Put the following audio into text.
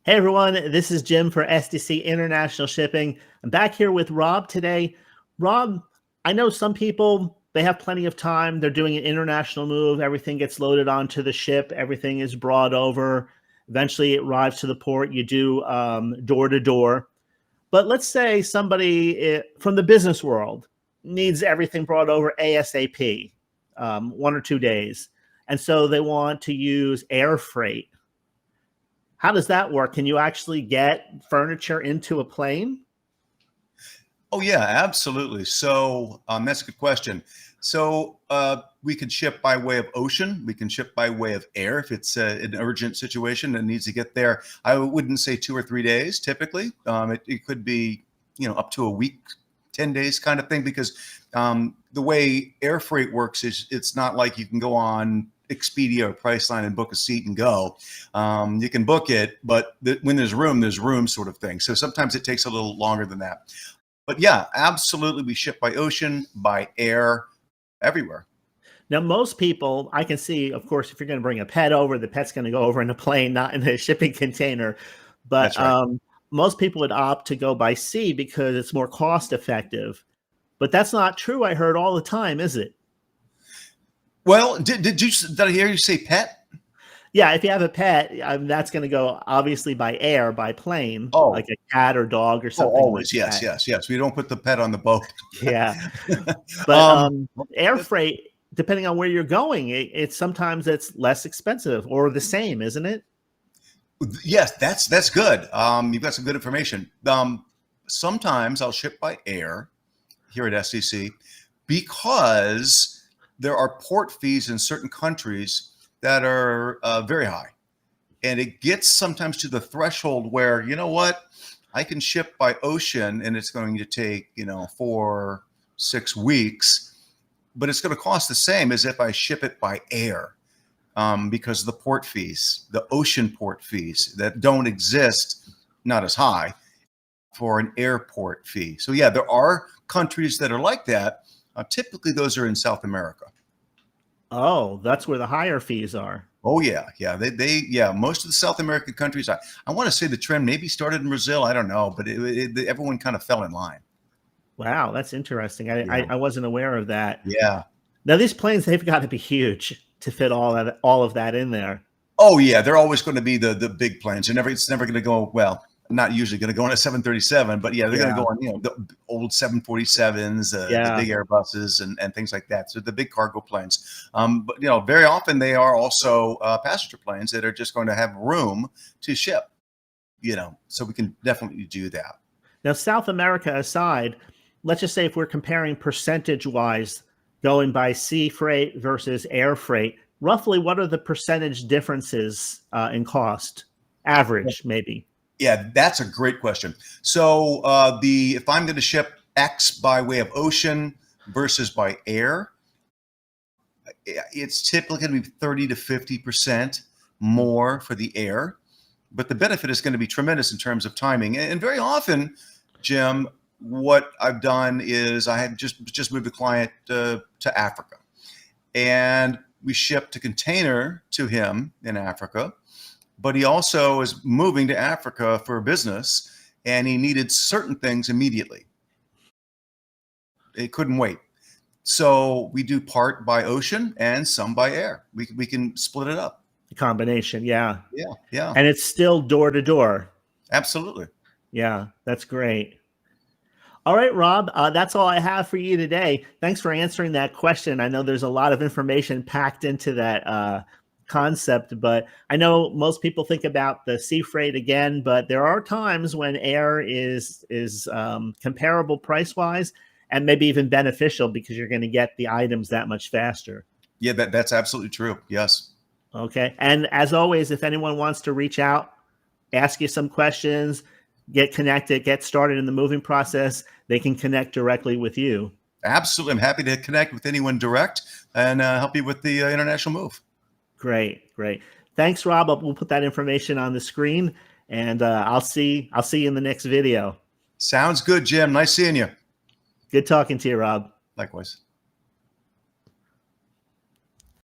Hey everyone, this is Jim for SDC International Shipping. I'm back here with Rob today. Rob, I know some people, they have plenty of time. They're doing an international move. Everything gets loaded onto the ship. Everything is brought over. Eventually it arrives to the port. You do door to door. But let's say somebody from the business world needs everything brought over ASAP, 1 or 2 days. And so they want to use air freight. How does that work? Can you actually get furniture into a plane? Oh yeah, absolutely. So that's a good question. So we can ship by way of ocean. We can ship by way of air if it's an urgent situation that needs to get there. I wouldn't say 2 or 3 days typically. It could be up to a week, 10 days kind of thing, because the way air freight works is it's not like you can go on Expedia or Priceline and book a seat and go. You can book it, but when there's room sort of thing. So sometimes it takes a little longer than that. But yeah, absolutely. We ship by ocean, by air, everywhere. Now, most people, I can see, of course, if you're going to bring a pet over, the pet's going to go over in a plane, not in a shipping container. But That's right. most people would opt to go by sea because it's more cost effective. But that's not true, I heard all the time, is it? Well, did I hear you say pet? Yeah, if you have a pet, that's going to go obviously by air, by plane, like Oh, a cat or dog or oh, something like always. Yes, that. yes, yes. We don't put the pet on the boat. Yeah. But um, air freight, depending on where you're going, it's sometimes it's less expensive or the same, isn't it? yes, that's good. You've got some good information. Sometimes I'll ship by air here at SEC because there are port fees in certain countries that are very high. And it gets sometimes to the threshold where, you know what, I can ship by ocean and it's going to take, 4-6 weeks, but it's going to cost the same as if I ship it by air because of the port fees, the ocean port fees that don't exist, not as high for an airport fee. So yeah, there are countries that are like that. Typically, those are in South America. Oh, that's where the higher fees are. Oh yeah, yeah. Yeah. Most of the South American countries. I want to say the trend maybe started in Brazil. I don't know, but everyone kind of fell in line. Wow, that's interesting. Yeah. I wasn't aware of that. Yeah. Now these planes, they've got to be huge to fit all of that in there. Oh yeah, they're always going to be the big planes. It's never going to go well. Not usually going to go on a 737, but yeah, they're going to Yeah, go on the old 747s, the yeah. big Airbuses, and things like that. So the big cargo planes. But very often they are also passenger planes that are just going to have room to ship. So we can definitely do that. Now South America aside, let's just say if we're comparing percentage wise, going by sea freight versus air freight, roughly what are the percentage differences in cost? Average, maybe. Yeah, that's a great question. So if I'm going to ship X by way of ocean versus by air, it's typically going to be 30 to 50% more for the air, but the benefit is going to be tremendous in terms of timing. And very often, Jim, what I've done is I had just moved a client to Africa, and we shipped a container to him in Africa, but he also is moving to Africa for business, and he needed certain things immediately. It couldn't wait. So we do part by ocean and some by air. We can split it up. The combination, yeah. Yeah, yeah, And it's still door to door. absolutely. Yeah, that's great. All right, Rob, that's all I have for you today. Thanks for answering that question. I know there's a lot of information packed into that concept, but I know most people think about the sea freight again, but there are times when air is comparable price wise and maybe even beneficial because you're going to get the items that much faster. Yeah, that's absolutely true. Yes. Okay. And as always, if anyone wants to reach out, ask you some questions, get connected, get started in the moving process, they can connect directly with you. Absolutely. I'm happy to connect with anyone direct and help you with the international move. Great, great. Thanks, Rob. We'll put that information on the screen, and I'll see you in the next video. Sounds good, Jim. Nice seeing you. Good talking to you, Rob. Likewise.